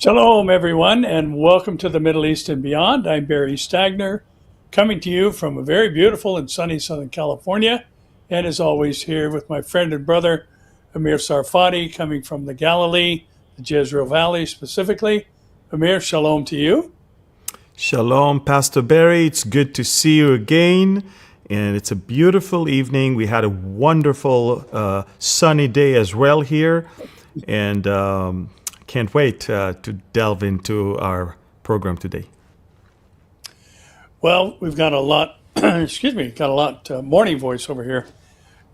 Shalom, everyone, and welcome to the Middle East and beyond. I'm Barry Stagner, coming to you from a very beautiful and sunny Southern California, and as always, here with my friend and brother, Amir Sarfati, coming from the Galilee, the Jezreel Valley specifically. Amir, shalom to you. Shalom, Pastor Barry. It's good to see you again, and it's a beautiful evening. We had a wonderful sunny day as well here, and can't wait to delve into our program today. Well, we've got a lot, morning voice over here.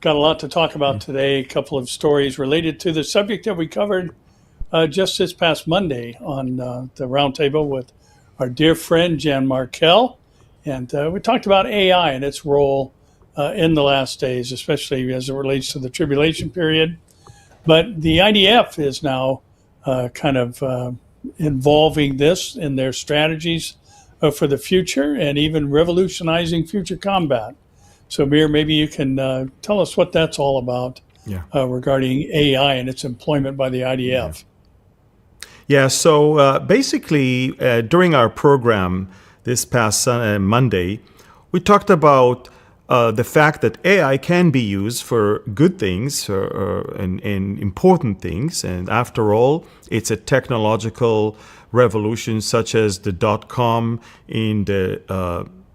Got a lot to talk about today, a couple of stories related to the subject that we covered just this past Monday on the roundtable with our dear friend Jan Markell. And we talked about AI and its role in the last days, especially as it relates to the tribulation period. But the IDF is now involving this in their strategies for the future and even revolutionizing future combat. So, Mir, maybe you can tell us what that's all about regarding AI and its employment by the IDF. So basically, during our program this past Monday, we talked about the fact that AI can be used for good things and important things. And after all, it's a technological revolution such as the .com in the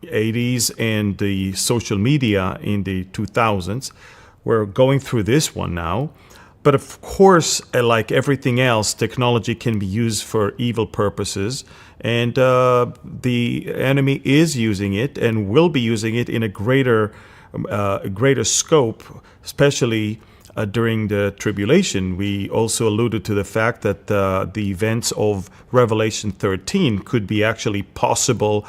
80s and the social media in the 2000s. We're going through this one now. But of course, like everything else, technology can be used for evil purposes. And the enemy is using it and will be using it in a greater scope, especially during the tribulation. We also alluded to the fact that the events of Revelation 13 could be actually possible,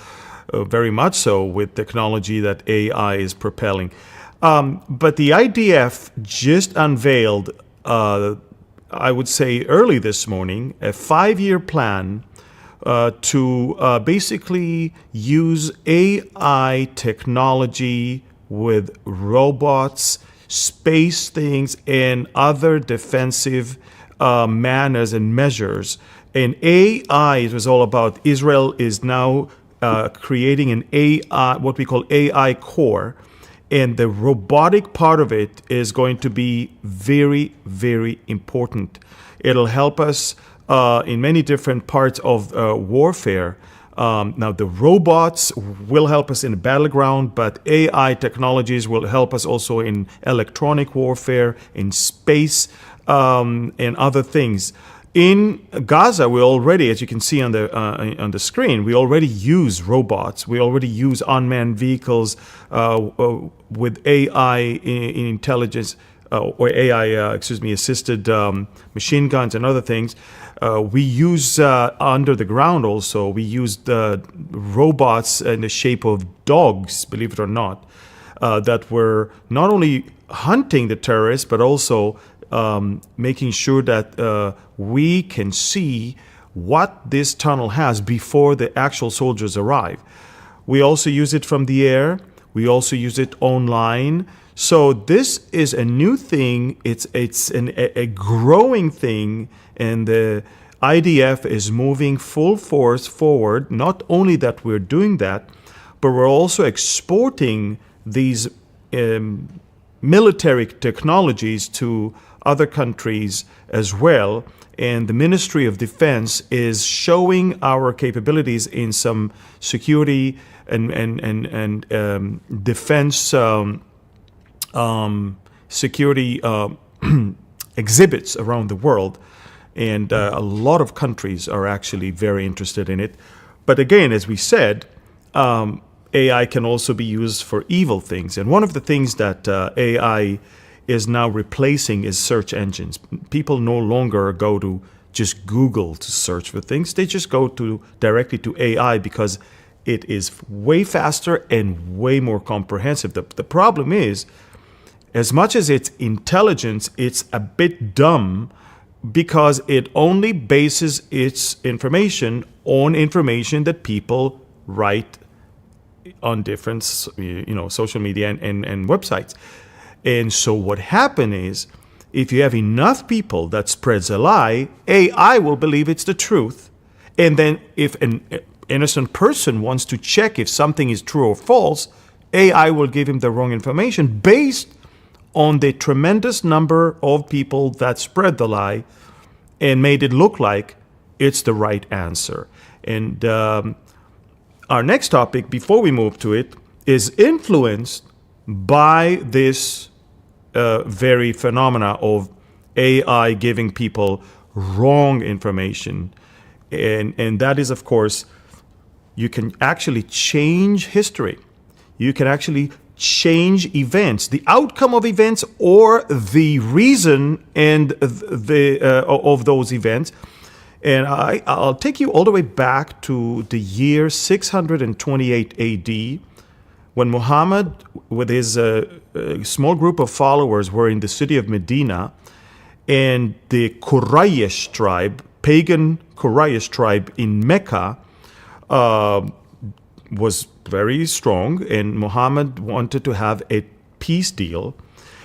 very much so, with technology that AI is propelling. But the IDF just unveiled, I would say early this morning, a 5-year plan to basically use AI technology with robots, space things, and other defensive manners and measures. And AI, it was all about Israel is now creating an AI, what we call AI core. And the robotic part of it is going to be very, very important. It'll help us in many different parts of warfare. Now, the robots will help us in the battleground, but AI technologies will help us also in electronic warfare, in space, and other things. In Gaza, we already, as you can see on the screen, we already use robots. We already use unmanned vehicles with AI in intelligence or AI, assisted machine guns and other things. We use under the ground also. We use robots in the shape of dogs, believe it or not, that were not only hunting the terrorists but also making sure that we can see what this tunnel has before the actual soldiers arrive. We also use it from the air. We also use it online. So this is a new thing. It's a growing thing, and the IDF is moving full force forward. Not only that we're doing that, but we're also exporting these military technologies to other countries as well. And the Ministry of Defense is showing our capabilities in some security and defense security exhibits around the world. And a lot of countries are actually very interested in it. But again, as we said, AI can also be used for evil things. And one of the things that AI is now replacing is search engines. People no longer go to just Google to search for things. They just go directly to AI because it is way faster and way more comprehensive. The problem is, as much as it's intelligence, it's a bit dumb because it only bases its information on information that people write on different, social media and websites. And so what happened is, if you have enough people that spreads a lie, AI will believe it's the truth, And then if an innocent person wants to check if something is true or false, AI will give him the wrong information based on the tremendous number of people that spread the lie and made it look like it's the right answer. And our next topic, before we move to it, is influenced by this very phenomena of AI giving people wrong information. And that is, of course, you can actually change history. You can actually change events, the outcome of events, or the reason and of those events. And I'll take you all the way back to the year 628 AD, when Muhammad, with his small group of followers, were in the city of Medina, and the Quraysh tribe, pagan Quraysh tribe in Mecca, was very strong, and Muhammad wanted to have a peace deal.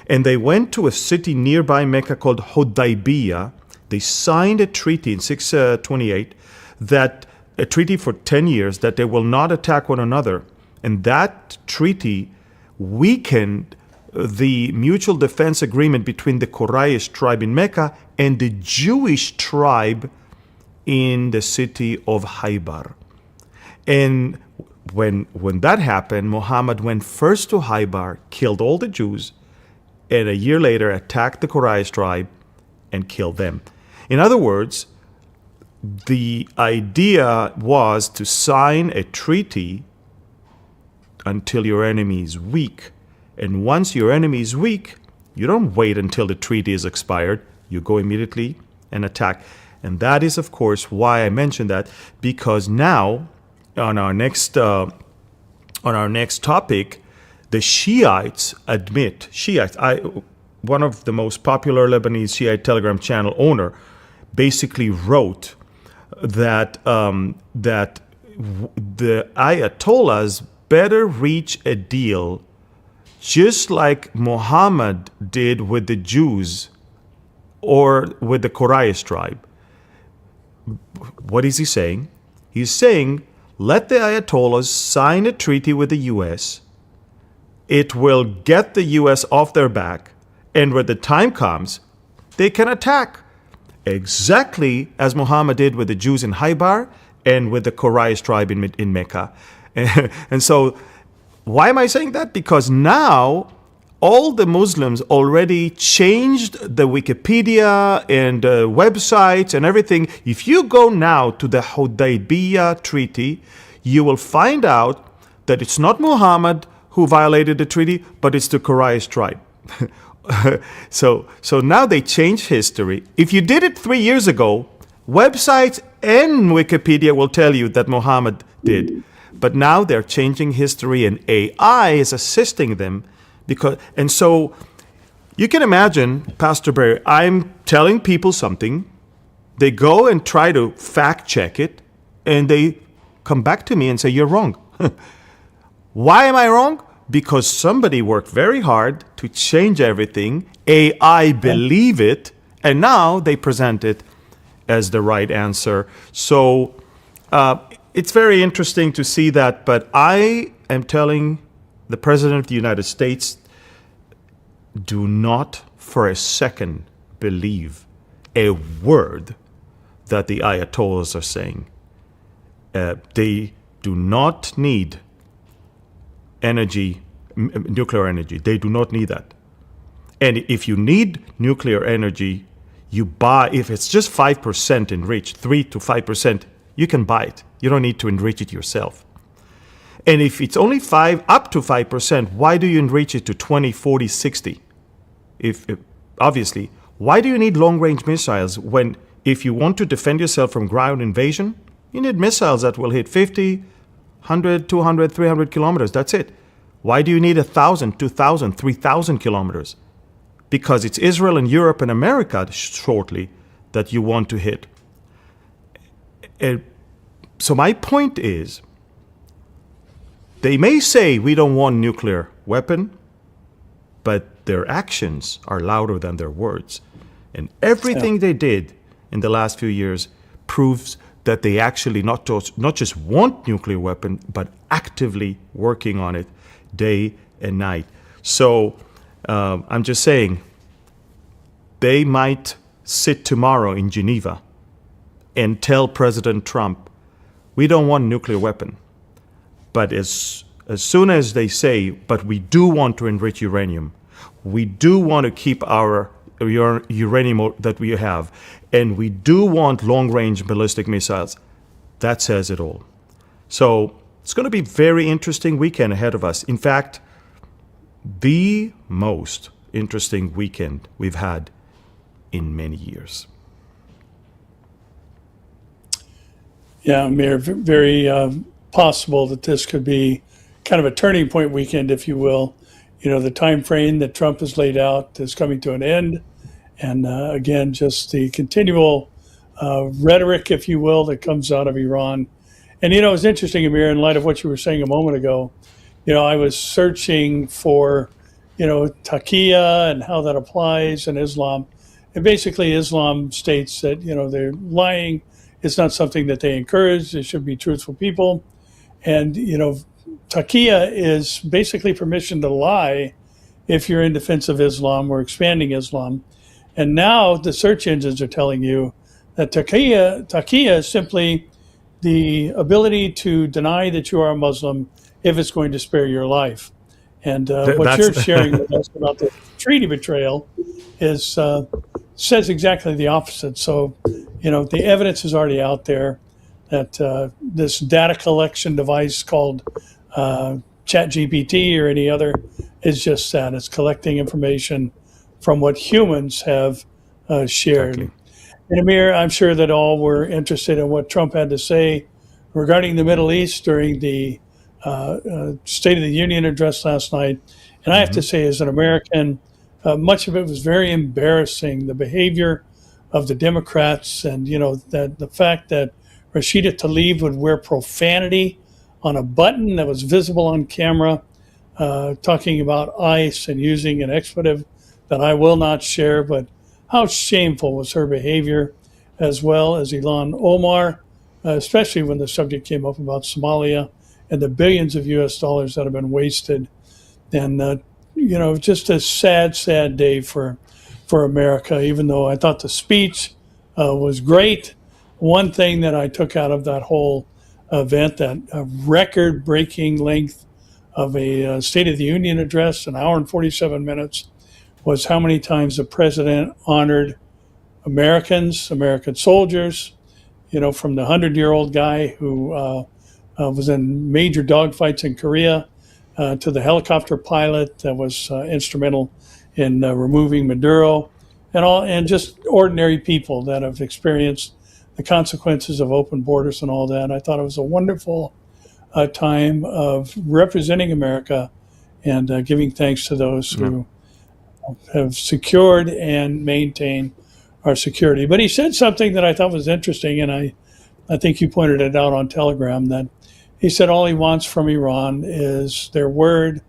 And they went to a city nearby Mecca called Hudaybiyah. They signed a treaty in 628, that a treaty for 10 years, that they will not attack one another. And that treaty weakened the mutual defense agreement between the Quraysh tribe in Mecca and the Jewish tribe in the city of Haybar. And when that happened, Muhammad went first to Haybar, killed all the Jews, and a year later attacked the Quraysh tribe and killed them. In other words, the idea was to sign a treaty until your enemy is weak. And once your enemy is weak, you don't wait until the treaty is expired. You go immediately and attack. And that is, of course, why I mentioned that, because now, on our next topic, the Shiites admit, one of the most popular Lebanese Shiite Telegram channel owner, basically wrote that that the Ayatollahs better reach a deal just like Muhammad did with the Jews or with the Quraysh tribe. What is he saying? He's saying, let the Ayatollahs sign a treaty with the U.S. It will get the U.S. off their back, and when the time comes, they can attack. Exactly as Muhammad did with the Jews in Haybar and with the Quraysh tribe in Mecca. And so, why am I saying that? Because now all the Muslims already changed the Wikipedia and websites and everything. If you go now to the Hudaybiyah Treaty, you will find out that it's not Muhammad who violated the treaty, but it's the Quraysh tribe. So now they changed history. If you did it 3 years ago, websites and Wikipedia will tell you that Muhammad did. But now they're changing history, and AI is assisting them. And so you can imagine, Pastor Barry, I'm telling people something, they go and try to fact check it, and they come back to me and say, you're wrong. Why am I wrong? Because somebody worked very hard to change everything. AI believe it, and now they present it as the right answer. So it's very interesting to see that, but I am telling the President of the United States, do not for a second believe a word that the Ayatollahs are saying. They do not need nuclear energy. They do not need that. And if you need nuclear energy, you buy, if it's just 5% enriched, 3 to 5%, you can buy it. You don't need to enrich it yourself. And if it's only up to 5%, why do you enrich it to 20, 40, 60? Obviously, why do you need long-range missiles when, if you want to defend yourself from ground invasion, you need missiles that will hit 50, 100, 200, 300 kilometers. That's it. Why do you need 1,000, 2,000, 3,000 kilometers? Because it's Israel and Europe and America shortly that you want to hit. So my point is, they may say we don't want nuclear weapon, but their actions are louder than their words. And everything they did in the last few years proves that they actually not just want nuclear weapon, but actively working on it day and night. So I'm just saying, they might sit tomorrow in Geneva and tell President Trump, we don't want a nuclear weapon. But as soon as they say, but we do want to enrich uranium, we do want to keep our uranium that we have, and we do want long-range ballistic missiles, that says it all. So it's going to be a very interesting weekend ahead of us. In fact, the most interesting weekend we've had in many years. Yeah, Amir, very possible that this could be kind of a turning point weekend, if you will. You know, the time frame that Trump has laid out is coming to an end. And again, just the continual rhetoric, if you will, that comes out of Iran. And, you know, it's interesting, Amir, in light of what you were saying a moment ago, you know, I was searching for, you know, taqiyya and how that applies in Islam. And basically, Islam states that, you know, they're lying. It's not something that they encourage. They should be truthful people. And, you know, taqiyya is basically permission to lie if you're in defense of Islam or expanding Islam. And now the search engines are telling you that taqiyya is simply the ability to deny that you are a Muslim if it's going to spare your life. And what you're sharing with us about the treaty betrayal is says exactly the opposite. So, you know, the evidence is already out there that this data collection device called ChatGPT or any other is just that. It's collecting information from what humans have shared. Exactly. And Amir, I'm sure that all were interested in what Trump had to say regarding the Middle East during the State of the Union address last night. And I have to say, as an American, much of it was very embarrassing. The behavior of the Democrats, and you know that the fact that Rashida Tlaib would wear profanity on a button that was visible on camera, talking about ICE and using an expletive that I will not share, but how shameful was her behavior, as well as Ilhan Omar, especially when the subject came up about Somalia and the billions of US dollars that have been wasted. And, you know, just a sad, sad day for America, even though I thought the speech was great. One thing that I took out of that whole event, that record-breaking length of a State of the Union address, an hour and 47 minutes, was how many times the president honored Americans, American soldiers, you know, from the 100-year-old guy who was in major dogfights in Korea to the helicopter pilot that was instrumental in removing Maduro, and just ordinary people that have experienced the consequences of open borders and all that. I thought it was a wonderful time of representing America and giving thanks to those who have secured and maintained our security. But he said something that I thought was interesting, and I think you pointed it out on Telegram, that he said all he wants from Iran is their word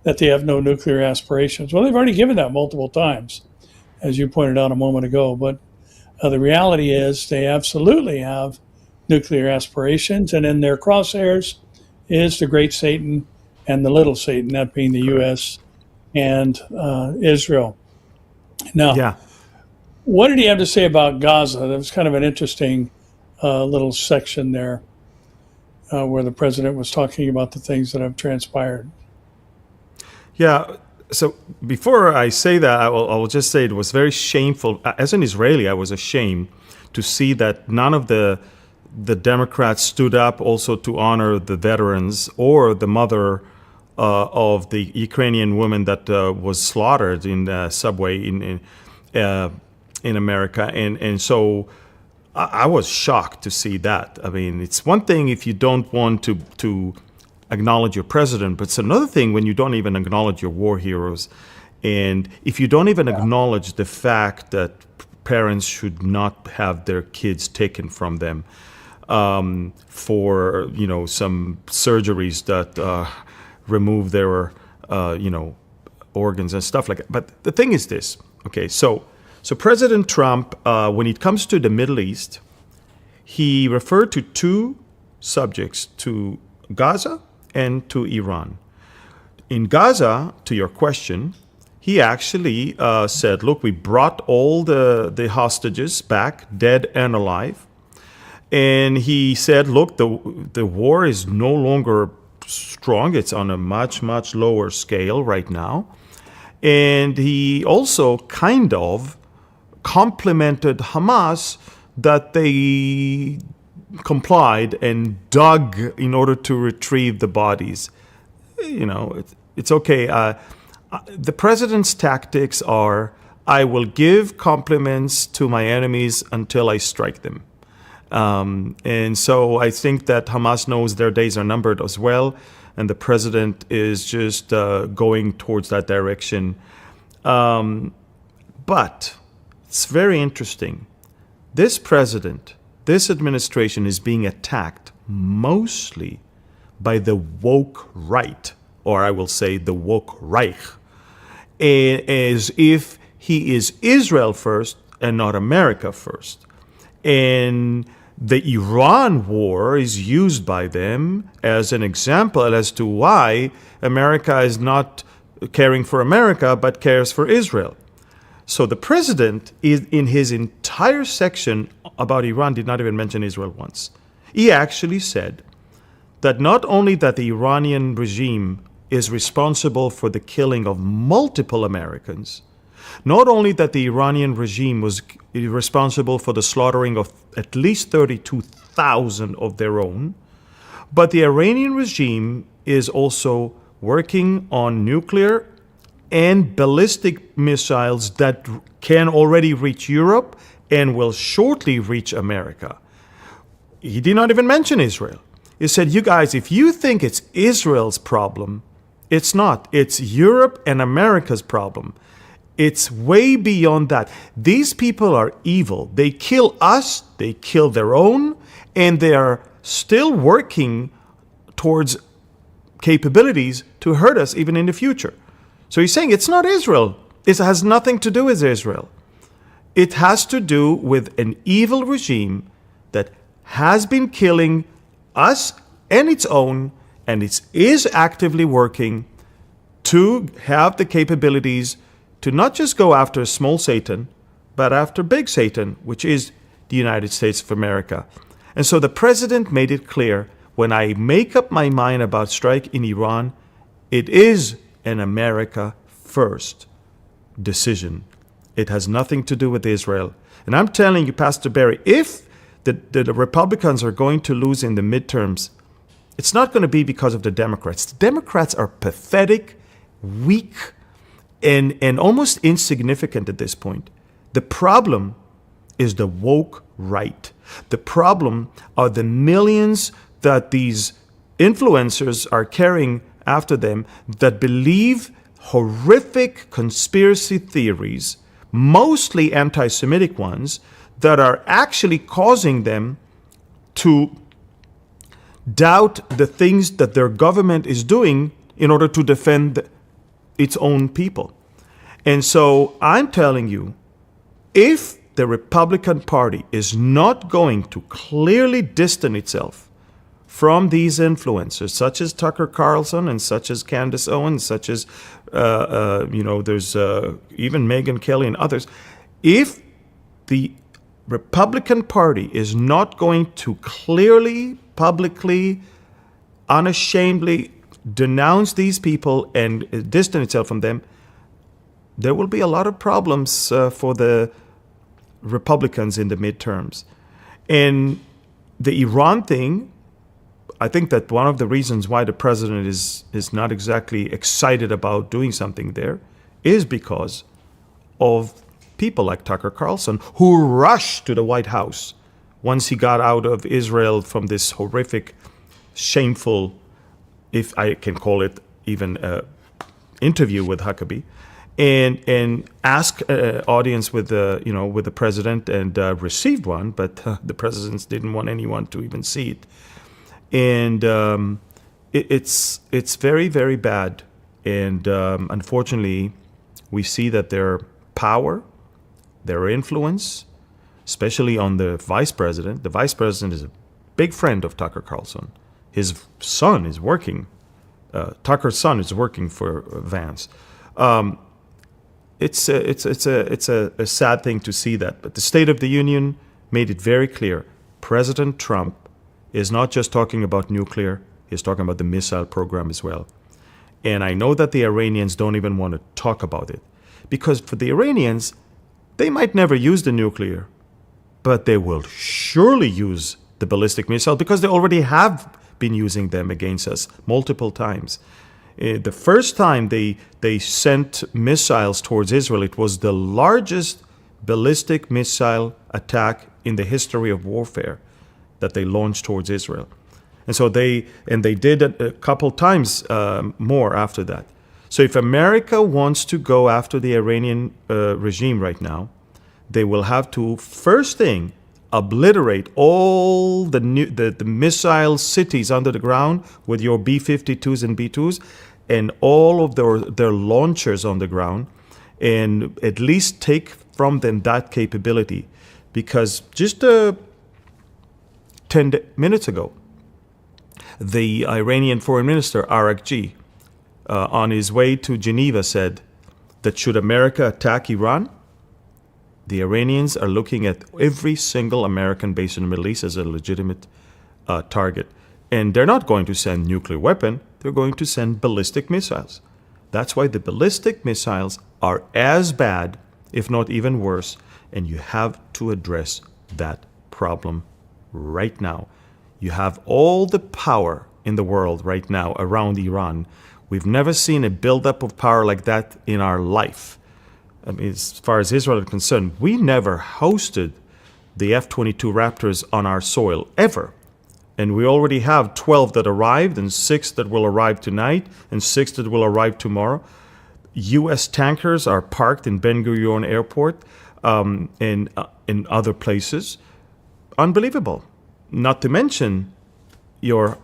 that they have no nuclear aspirations. Well, they've already given that multiple times, as you pointed out a moment ago. But the reality is they absolutely have nuclear aspirations, and in their crosshairs is the great Satan and the little Satan, that being the U.S. and Israel. Now, what did he have to say about Gaza? That was kind of an interesting little section there where the president was talking about the things that have transpired. Yeah. So before I say that, I will just say it was very shameful. As an Israeli, I was ashamed to see that none of the Democrats stood up also to honor the veterans or the mother of the Ukrainian woman that was slaughtered in the subway in America. And so I was shocked to see that. I mean, it's one thing if you don't want to acknowledge your president, but it's another thing when you don't even acknowledge your war heroes. And if you don't even acknowledge the fact that parents should not have their kids taken from them for, you know, some surgeries that remove their, you know, organs and stuff like that. But the thing is this, okay, so President Trump, when it comes to the Middle East, he referred to two subjects, to Gaza and to Iran. In Gaza, to your question, he actually said, look, we brought all the hostages back, dead and alive. And he said, look, the war is no longer strong. It's on a much, much lower scale right now. And he also kind of complimented Hamas that they complied and dug in order to retrieve the bodies. You know, it's okay. The president's tactics are, I will give compliments to my enemies until I strike them. And so I think that Hamas knows their days are numbered as well, and the president is just going towards that direction. But it's very interesting. This president, this administration is being attacked mostly by the woke right, or I will say the woke Reich, as if he is Israel first and not America first. And the Iran war is used by them as an example as to why America is not caring for America but cares for Israel. So the president, in his entire section about Iran, did not even mention Israel once. He actually said that not only that the Iranian regime is responsible for the killing of multiple Americans, not only that the Iranian regime was responsible for the slaughtering of at least 32,000 of their own, but the Iranian regime is also working on nuclear and ballistic missiles that can already reach Europe and will shortly reach America. He did not even mention Israel. He said, you guys, if you think it's Israel's problem, it's not. It's Europe and America's problem. It's way beyond that. These people are evil. They kill us, they kill their own, and they are still working towards capabilities to hurt us even in the future. So he's saying it's not Israel. It has nothing to do with Israel. It has to do with an evil regime that has been killing us and its own, and it is actively working to have the capabilities to not just go after small Satan, but after big Satan, which is the United States of America. And so the president made it clear, when I make up my mind about strike in Iran, it is an America first decision. It has nothing to do with Israel. And I'm telling you, Pastor Barry, if the Republicans are going to lose in the midterms, it's not going to be because of the Democrats. The Democrats are pathetic, weak, and almost insignificant at this point. The problem is the woke right. The problem are the millions that these influencers are carrying after them that believe horrific conspiracy theories, mostly anti-Semitic ones, that are actually causing them to doubt the things that their government is doing in order to defend its own people. And so I'm telling you, if the Republican Party is not going to clearly distance itself from these influencers, such as Tucker Carlson and such as Candace Owens, such as, there's even Megyn Kelly and others, if the Republican Party is not going to clearly, publicly, unashamedly denounce these people and distance itself from them, there will be a lot of problems for the Republicans in the midterms. And the Iran thing, I think that one of the reasons why the president is not exactly excited about doing something there is because of people like Tucker Carlson, who rushed to the White House once he got out of Israel from this horrific, shameful, if I can call it even interview with Huckabee, and asked audience with the president, and received one, but the presidents didn't want anyone to even see it. And it's very, very bad. And unfortunately, we see that their power, their influence, especially on the vice president. The vice president is a big friend of Tucker Carlson. His son is working. Tucker's son is working for Vance. It's a sad thing to see that. But the State of the Union made it very clear. President Trump is not just talking about nuclear. He's talking about the missile program as well. And I know that the Iranians don't even want to talk about it. Because for the Iranians, they might never use the nuclear, but they will surely use the ballistic missile because they already have been using them against us multiple times. The first time they sent missiles towards Israel, it was the largest ballistic missile attack in the history of warfare that they launched towards Israel. And so they did it a couple times more after that. So if America wants to go after the Iranian regime right now, they will have to, first thing, obliterate all the missile cities under the ground with your B-52s and B-2s and all of their launchers on the ground, and at least take from them that capability. Because just 10 minutes ago, the Iranian Foreign Minister, Arakji, on his way to Geneva said that should America attack Iran, the Iranians are looking at every single American base in the Middle East as a legitimate target. And they're not going to send nuclear weapon, they're going to send ballistic missiles. That's why the ballistic missiles are as bad, if not even worse, and you have to address that problem right now. You have all the power in the world right now around Iran. We've never seen a buildup of power like that in our life. I mean, as far as Israel is concerned, we never hosted the F-22 Raptors on our soil, ever. And we already have 12 that arrived, and 6 that will arrive tonight, and 6 that will arrive tomorrow. U.S. tankers are parked in Ben Gurion Airport and in other places. Unbelievable. Not to mention your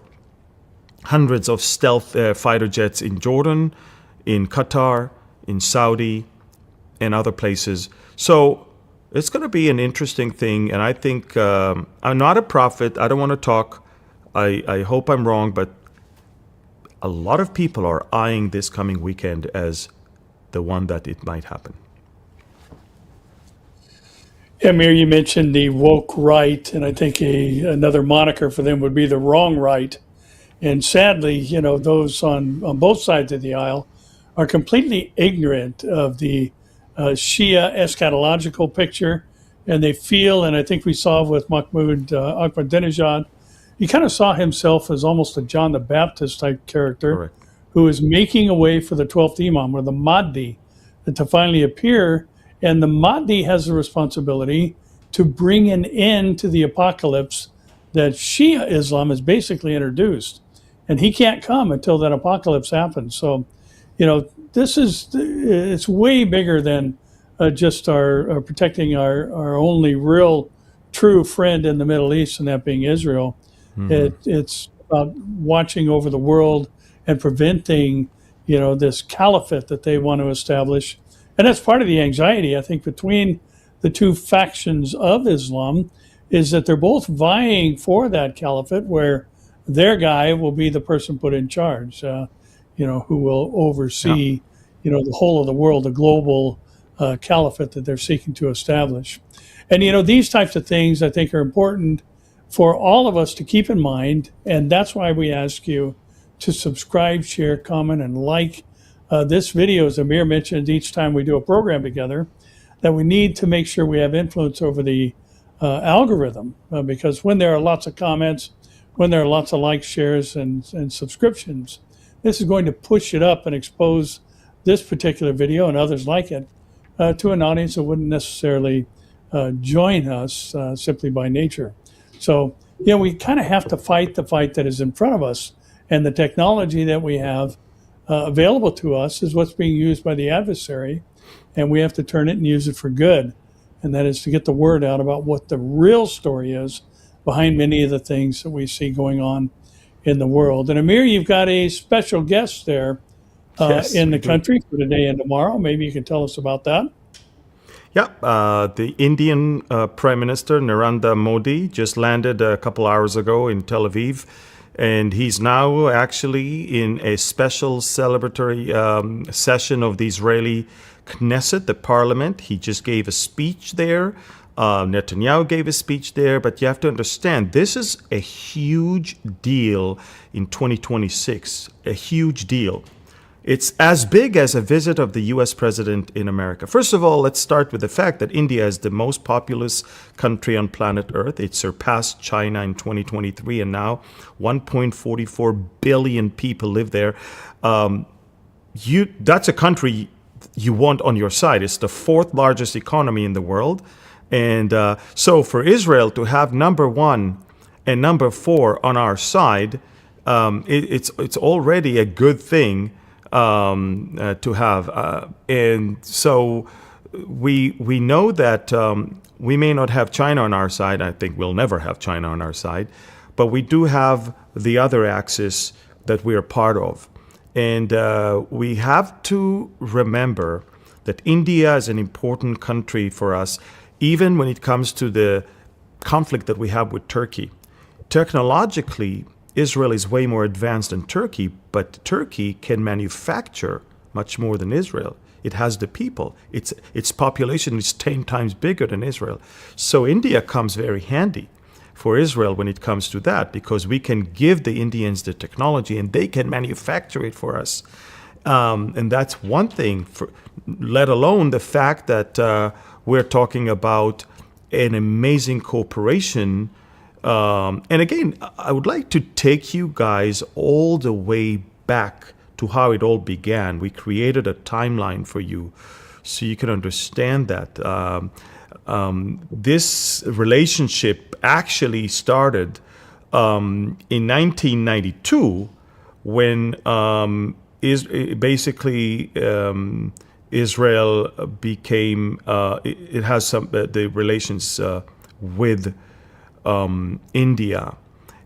hundreds of stealth fighter jets in Jordan, in Qatar, in Saudi, and other places. So it's going to be an interesting thing. And I think I'm not a prophet. I don't want to talk. I hope I'm wrong, but a lot of people are eyeing this coming weekend as the one that it might happen. Amir, you mentioned the woke right, and I think another moniker for them would be the wrong right. And sadly, you know, those on both sides of the aisle are completely ignorant of the Shia eschatological picture, and they feel, and I think we saw with Mahmoud Ahmadinejad, he kind of saw himself as almost a John the Baptist type character. Correct. Who is making a way for the 12th Imam, or the Mahdi, to finally appear. And the Mahdi has the responsibility to bring an end to the apocalypse that Shia Islam has basically introduced. And he can't come until that apocalypse happens. So, you know, it's way bigger than just our protecting our only real true friend in the Middle East, and that being Israel. Mm-hmm. It's about watching over the world and preventing, you know, this caliphate that they want to establish. And that's part of the anxiety, I think, between the two factions of Islam, is that they're both vying for that caliphate where their guy will be the person put in charge, you know, who will oversee, you know, the whole of the world, the global caliphate that they're seeking to establish. And, you know, these types of things, I think, are important for all of us to keep in mind. And that's why we ask you to subscribe, share, comment, and like this video, as Amir mentioned each time we do a program together, that we need to make sure we have influence over the algorithm, because when there are lots of comments, when there are lots of likes, shares, and subscriptions, this is going to push it up and expose this particular video and others like it to an audience that wouldn't necessarily join us simply by nature. So, you know, we kind of have to fight the fight that is in front of us, and the technology that we have available to us is what's being used by the adversary, and we have to turn it and use it for good. And that is to get the word out about what the real story is behind many of the things that we see going on in the world. And Amir, you've got a special guest there in the country for today and tomorrow. Maybe you can tell us about that. Yeah, the Indian Prime Minister Narendra Modi just landed a couple hours ago in Tel Aviv, and he's now actually in a special celebratory session of the Israeli Knesset, the parliament. He just gave a speech there. Netanyahu gave a speech there, but you have to understand, this is a huge deal in 2026, a huge deal. It's as big as a visit of the U.S. president in America. First of all, let's start with the fact that India is the most populous country on planet Earth. It surpassed China in 2023, and now 1.44 billion people live there. That's a country you want on your side. It's the fourth largest economy in the world. And so for Israel to have number one and number four on our side, it's already a good thing to have. And so we know that we may not have China on our side. I think we'll never have China on our side. But we do have the other axis that we are part of. And we have to remember that India is an important country for us, even when it comes to the conflict that we have with Turkey. Technologically, Israel is way more advanced than Turkey, but Turkey can manufacture much more than Israel. It has the people. Its population is 10 times bigger than Israel. So India comes very handy for Israel when it comes to that, because we can give the Indians the technology and they can manufacture it for us. And that's one thing, let alone the fact that we're talking about an amazing cooperation. And again, I would like to take you guys all the way back to how it all began. We created a timeline for you so you can understand that. This relationship actually started in 1992 when Israel became, it has some the relations with India.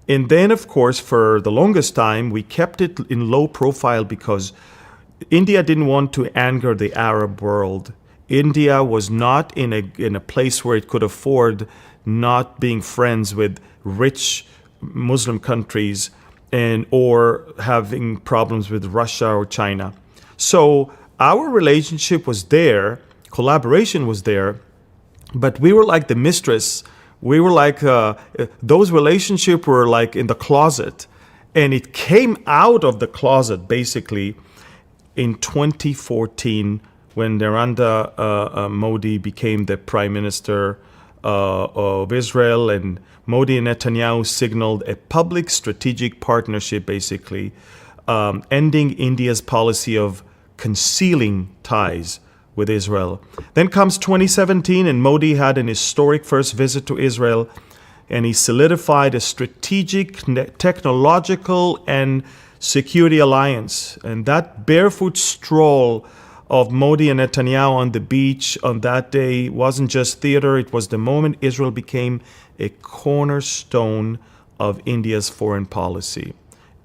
And then, of course, for the longest time, we kept it in low profile because India didn't want to anger the Arab world. India was not in a place where it could afford not being friends with rich Muslim countries or having problems with Russia or China. So our relationship was there, collaboration was there, but we were like the mistress. We were like, those relationships were like in the closet. And it came out of the closet basically in 2014 when Narendra Modi became the prime minister of Israel, and Modi and Netanyahu signaled a public strategic partnership basically, ending India's policy of concealing ties with Israel. Then comes 2017, and Modi had an historic first visit to Israel, and he solidified a strategic, technological, and security alliance. And that barefoot stroll of Modi and Netanyahu on the beach on that day wasn't just theater, it was the moment Israel became a cornerstone of India's foreign policy.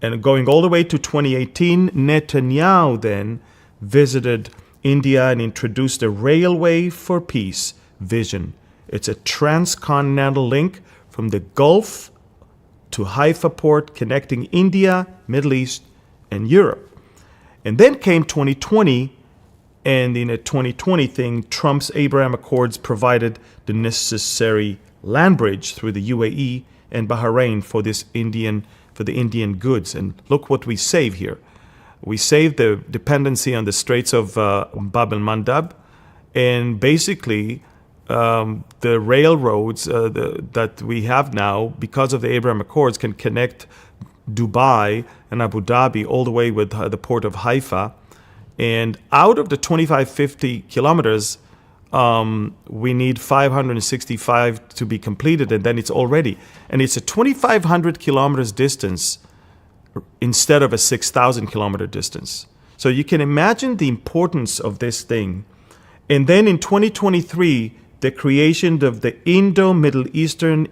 And going all the way to 2018, Netanyahu then visited India and introduced a Railway for Peace vision. It's a transcontinental link from the Gulf to Haifa port connecting India, Middle East, and Europe. And then came 2020, and in a 2020 thing, Trump's Abraham Accords provided the necessary land bridge through the UAE and Bahrain for the Indian goods. And look what we save here. We saved the dependency on the Straits of Bab el-Mandab, and basically the railroads that we have now, because of the Abraham Accords, can connect Dubai and Abu Dhabi all the way with the port of Haifa. And out of the 2550 kilometers, we need 565 to be completed, and then it's already. And it's a 2,500 kilometers distance instead of a 6,000 kilometer distance. So you can imagine the importance of this thing. And then in 2023, the creation of the Indo-Middle Eastern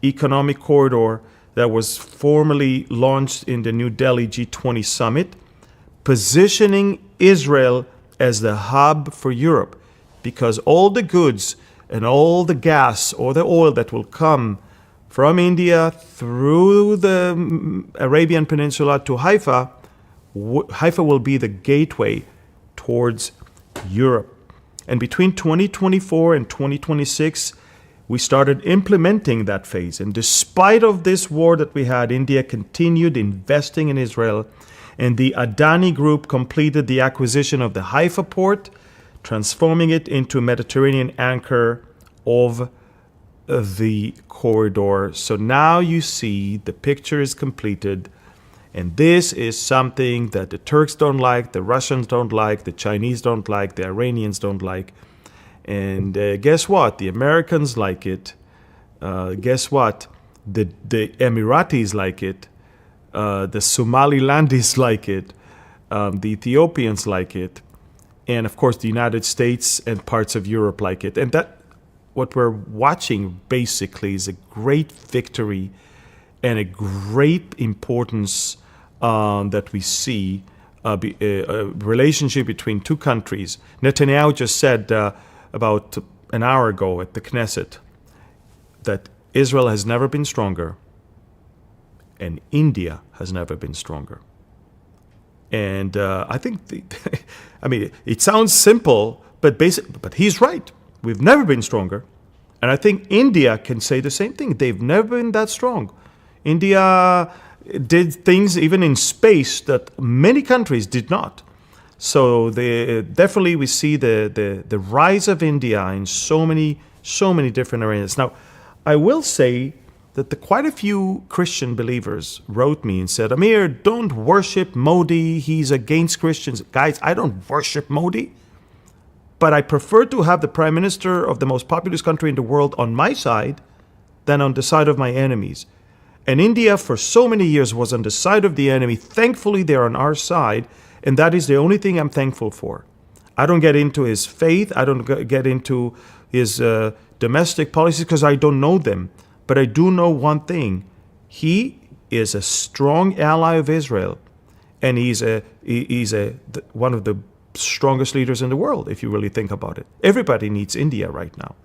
Economic Corridor that was formally launched in the New Delhi G20 summit, positioning Israel as the hub for Europe. because all the goods and all the gas or the oil that will come from India through the Arabian Peninsula to Haifa, Haifa will be the gateway towards Europe. And between 2024 and 2026, we started implementing that phase. And despite of this war that we had, India continued investing in Israel. And the Adani Group completed the acquisition of the Haifa port, transforming it into a Mediterranean anchor of the corridor. So now you see the picture is completed. And this is something that the Turks don't like, the Russians don't like, the Chinese don't like, the Iranians don't like. And guess what? The Americans like it. Guess what? The Emiratis like it. The Somalilandis like it. The Ethiopians like it. And of course, the United States and parts of Europe like it. And that, what we're watching basically is a great victory and a great importance that we see a relationship between two countries. Netanyahu just said about an hour ago at the Knesset that Israel has never been stronger and India has never been stronger. And I think, I mean, it sounds simple, but he's right. We've never been stronger. And I think India can say the same thing. They've never been that strong. India did things even in space that many countries did not. So definitely we see the rise of India in so many different areas. Now, I will say that quite a few Christian believers wrote me and said, Amir, don't worship Modi. He's against Christians. Guys, I don't worship Modi. But I prefer to have the prime minister of the most populous country in the world on my side than on the side of my enemies. And India, for so many years, was on the side of the enemy. Thankfully, they're on our side. And that is the only thing I'm thankful for. I don't get into his faith. I don't get into his domestic policies because I don't know them. But I do know one thing. He is a strong ally of Israel. And he's one of the strongest leaders in the world, if you really think about it. Everybody needs India right now.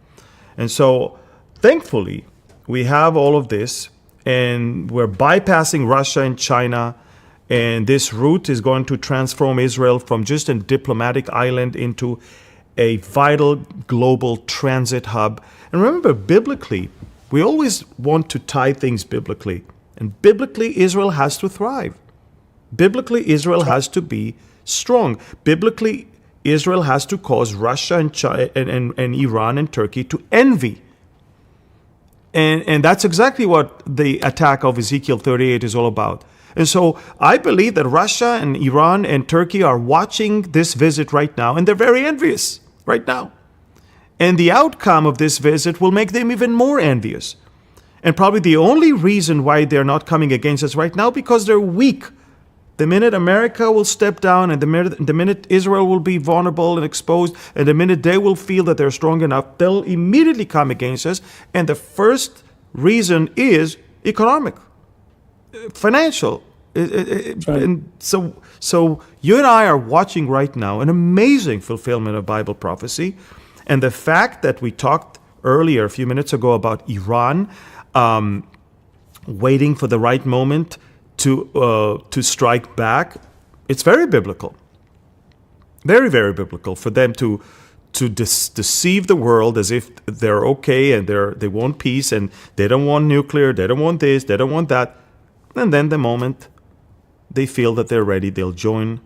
And so, thankfully, we have all of this. And we're bypassing Russia and China. And this route is going to transform Israel from just a diplomatic island into a vital global transit hub. And remember, biblically, we always want to tie things biblically. And biblically, Israel has to thrive. Biblically, Israel has to be strong. Biblically, Israel has to cause Russia and China and Iran and Turkey to envy. And that's exactly what the attack of Ezekiel 38 is all about. And so I believe that Russia and Iran and Turkey are watching this visit right now, and they're very envious right now. And the outcome of this visit will make them even more envious. And probably the only reason why they're not coming against us right now, because they're weak. The minute America will step down, and the minute Israel will be vulnerable and exposed, and the minute they will feel that they're strong enough, they'll immediately come against us. And the first reason is economic, financial. Right. And so you and I are watching right now an amazing fulfillment of Bible prophecy. And the fact that we talked earlier, a few minutes ago, about Iran waiting for the right moment to strike back, it's very biblical. Very, very biblical for them to deceive the world as if they're okay and they want peace and they don't want nuclear, they don't want this, they don't want that. And then the moment they feel that they're ready, they'll join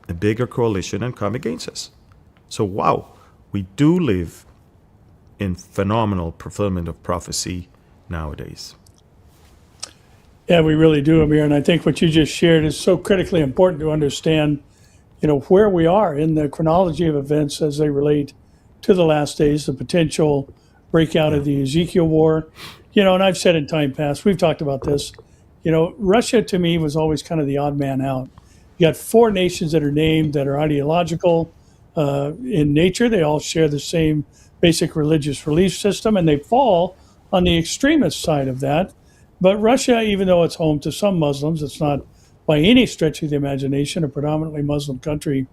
a bigger coalition and come against us. So wow, we do live in phenomenal fulfillment of prophecy nowadays. Yeah, we really do, Amir. And I think what you just shared is so critically important to understand, where we are in the chronology of events as they relate to the last days, the potential breakout of the Ezekiel war. And I've said in time past, we've talked about this, Russia to me was always kind of the odd man out. You got four nations that are named that are ideological in nature. They all share the same basic religious belief system, and they fall on the extremist side of that. But Russia, even though it's home to some Muslims, it's not by any stretch of the imagination a predominantly Muslim country.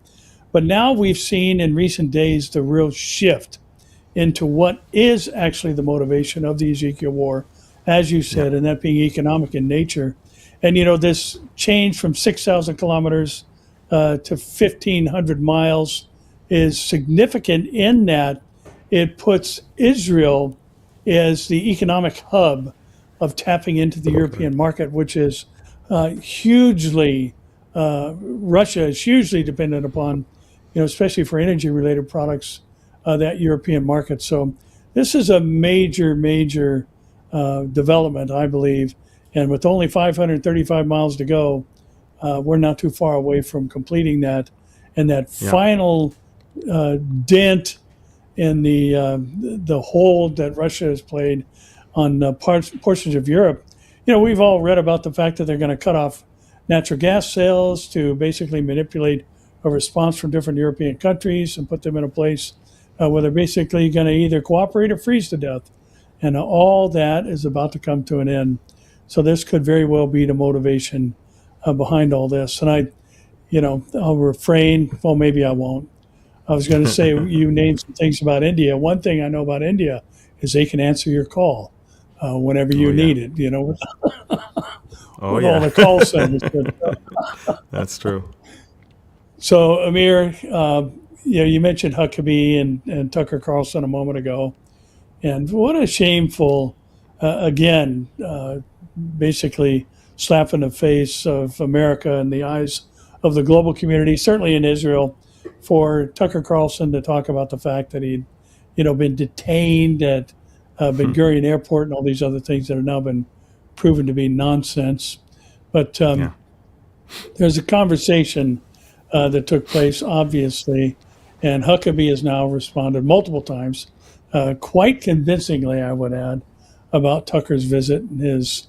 But now we've seen in recent days the real shift into what is actually the motivation of the Ezekiel war, as you said, and that being economic in nature. And, this change from 6,000 kilometers to 1,500 miles is significant in that it puts Israel as the economic hub of tapping into the European market, which is hugely, Russia is hugely dependent upon, especially for energy-related products, that European market. So this is a major, major development, I believe. And with only 535 miles to go, we're not too far away from completing that. And that final dent in the hold that Russia has played on portions of Europe. We've all read about the fact that they're going to cut off natural gas sales to basically manipulate a response from different European countries and put them in a place where they're basically going to either cooperate or freeze to death. And all that is about to come to an end. So this could very well be the motivation behind all this. And I'll refrain. Well, maybe I won't. I was going to say, you named some things about India. One thing I know about India is they can answer your call whenever you need it, with all the call centers. That's true. So, Amir, you mentioned Huckabee and Tucker Carlson a moment ago. And what a shameful, basically slap in the face of America in the eyes of the global community, certainly in Israel, for Tucker Carlson to talk about the fact that he'd, been detained at Ben Gurion Airport and all these other things that have now been proven to be nonsense. But there's a conversation that took place, obviously, and Huckabee has now responded multiple times, quite convincingly, I would add, about Tucker's visit and his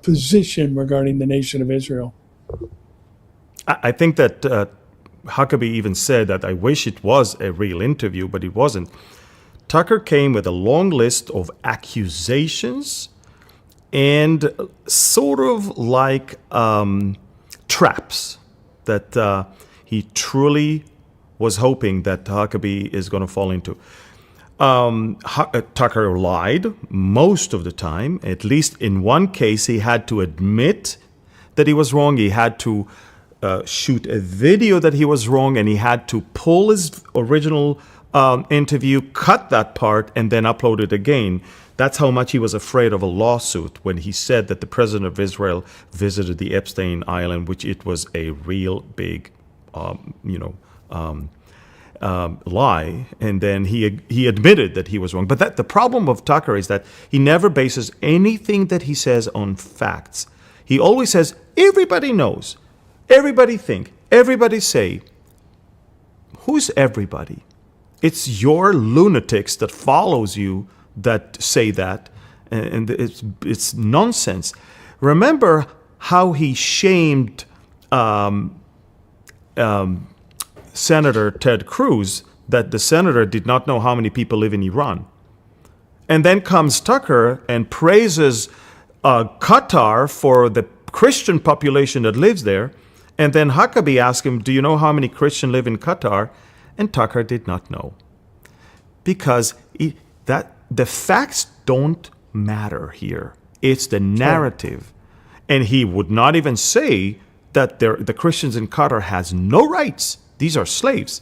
position regarding the nation of Israel. I think that Huckabee even said that I wish it was a real interview, but it wasn't. Tucker came with a long list of accusations and sort of like traps that he truly was hoping that Huckabee is going to fall into. Tucker lied most of the time. At least in one case, he had to admit that he was wrong. He had to shoot a video that he was wrong, and he had to pull his original interview, cut that part, and then upload it again. That's how much he was afraid of a lawsuit when he said that the president of Israel visited the Epstein Island, which it was a real big, lie, and then he admitted that he was wrong. But the problem of Tucker is that he never bases anything that he says on facts. He always says, everybody knows, everybody think, everybody say. Who's everybody? It's your lunatics that follows you that say that, and it's nonsense. Remember how he shamed Senator Ted Cruz, that the senator did not know how many people live in Iran. And then comes Tucker and praises Qatar for the Christian population that lives there. And then Huckabee asked him, do you know how many Christians live in Qatar? And Tucker did not know. Because the facts don't matter here. It's the narrative. And he would not even say that the Christians in Qatar has no rights. These are slaves.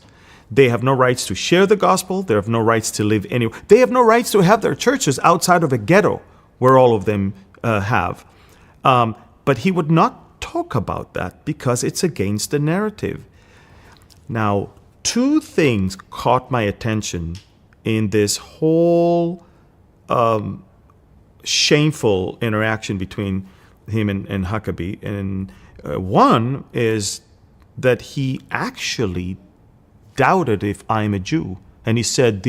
They have no rights to share the gospel. They have no rights to live anywhere. They have no rights to have their churches outside of a ghetto where all of them have. But he would not talk about that because it's against the narrative. Now, two things caught my attention in this whole shameful interaction between him and Huckabee. And one is that he actually doubted if I'm a Jew. And he said,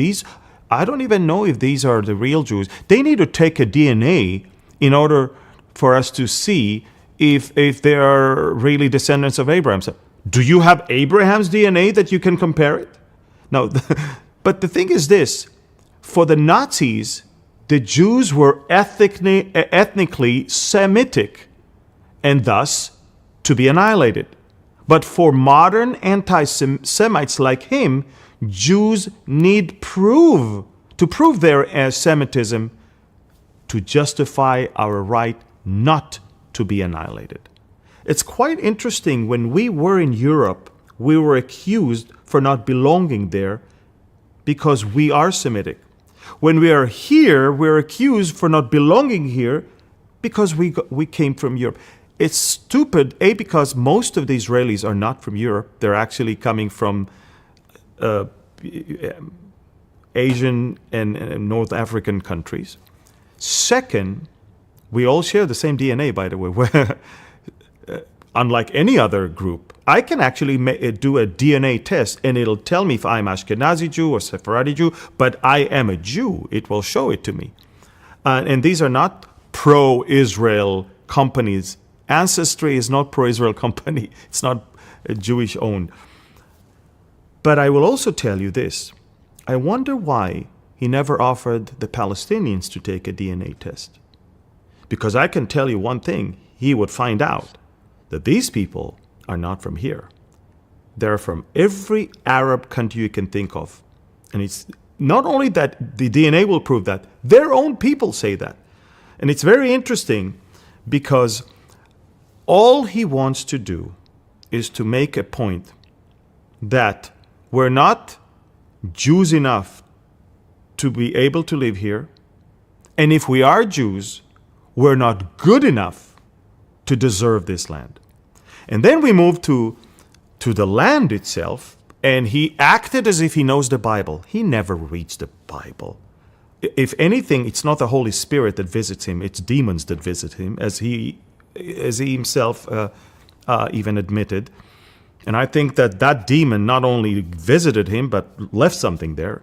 I don't even know if these are the real Jews. They need to take a DNA in order for us to see if they are really descendants of Abraham. So, do you have Abraham's DNA that you can compare it? No, but the thing is this. For the Nazis, the Jews were ethnically Semitic and thus to be annihilated. But for modern anti-Semites like him, Jews need to prove their Semitism to justify our right not to be annihilated. It's quite interesting. When we were in Europe, we were accused for not belonging there because we are Semitic. When we are here, we're accused for not belonging here because we came from Europe. It's stupid, because most of the Israelis are not from Europe. They're actually coming from Asian and North African countries. Second, we all share the same DNA, by the way. Unlike any other group, I can actually do a DNA test and it'll tell me if I'm Ashkenazi Jew or Sephardi Jew, but I am a Jew. It will show it to me. And these are not pro-Israel companies. Ancestry is not pro-Israel company. It's not Jewish owned. But I will also tell you this. I wonder why he never offered the Palestinians to take a DNA test. Because I can tell you one thing, he would find out that these people are not from here. They're from every Arab country you can think of. And it's not only that the DNA will prove that, their own people say that. And it's very interesting because all he wants to do is to make a point that we're not Jews enough to be able to live here. And if we are Jews, we're not good enough to deserve this land. And then we move to the land itself, and he acted as if he knows the Bible. He never reads the Bible. If anything, it's not the Holy Spirit that visits him, it's demons that visit him, as he himself even admitted. And I think that demon not only visited him, but left something there.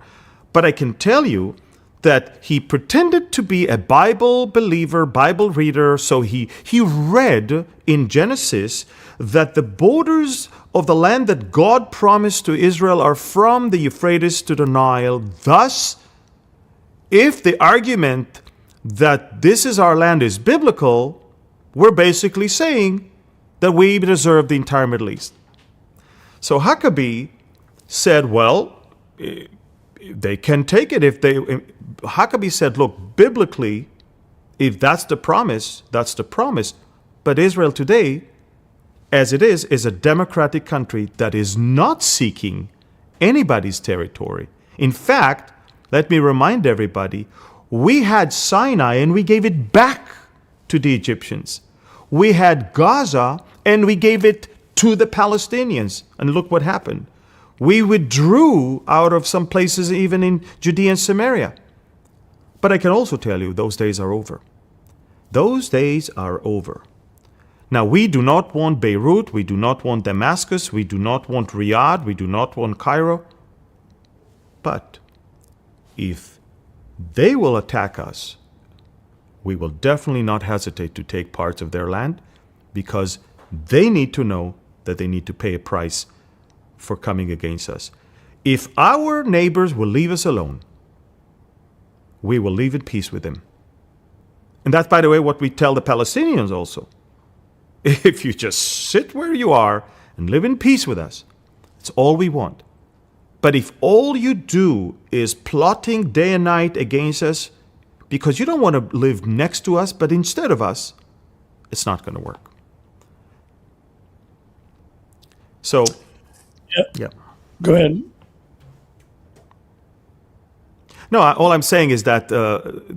But I can tell you that he pretended to be a Bible believer, Bible reader. So he read in Genesis that the borders of the land that God promised to Israel are from the Euphrates to the Nile. Thus, if the argument that this is our land is biblical, we're basically saying that we deserve the entire Middle East. So Huckabee said, well, they can take it if they... Huckabee said, look, biblically, if that's the promise, that's the promise. But Israel today, as it is a democratic country that is not seeking anybody's territory. In fact, let me remind everybody, we had Sinai and we gave it back to the Egyptians. We had Gaza and we gave it to the Palestinians. And look what happened. We withdrew out of some places, even in Judea and Samaria. But I can also tell you, those days are over. Those days are over. Now, we do not want Beirut, we do not want Damascus, we do not want Riyadh, we do not want Cairo. But if they will attack us, we will definitely not hesitate to take parts of their land, because they need to know that they need to pay a price for coming against us. If our neighbors will leave us alone, we will live in peace with them. And that's, by the way, what we tell the Palestinians also. If you just sit where you are and live in peace with us, it's all we want. But if all you do is plotting day and night against us because you don't want to live next to us, but instead of us, it's not going to work. So, yeah. Go ahead. No, all I'm saying is that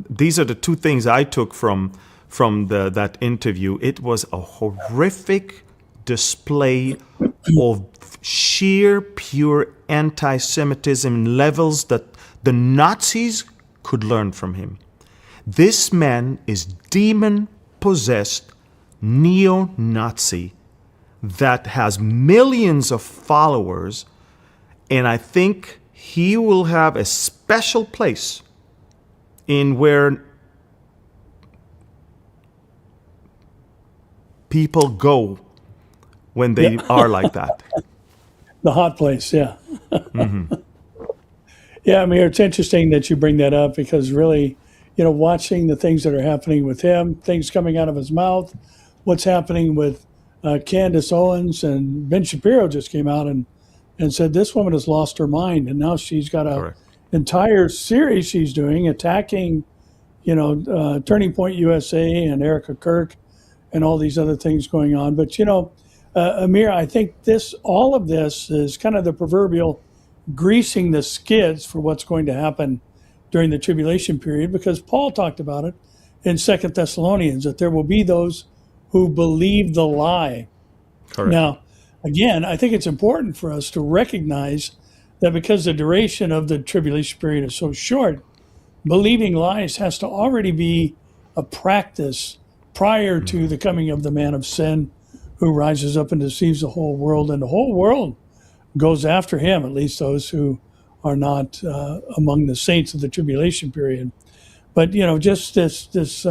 these are the two things I took from that interview. It was a horrific display of sheer, pure anti-Semitism levels that the Nazis could learn from him. This man is demon-possessed neo-Nazi that has millions of followers, and I think he will have a special place in where people go when they are like that. The hot place, yeah. Mm-hmm. Yeah, I mean, it's interesting that you bring that up because really, watching the things that are happening with him, things coming out of his mouth, what's happening with Candace Owens and Ben Shapiro just came out and said this woman has lost her mind, and now she's got a Correct. entire series she's doing attacking, Turning Point USA and Erica Kirk and all these other things going on. But Amir, I think all of this is kind of the proverbial greasing the skids for what's going to happen during the tribulation period, because Paul talked about it in 2 Thessalonians, that there will be those who believe the lie. Correct. Now, again, I think it's important for us to recognize that because the duration of the tribulation period is so short, believing lies has to already be a practice prior to the coming of the man of sin, who rises up and deceives the whole world, and the whole world goes after him, at least those who are not among the saints of the tribulation period. But just this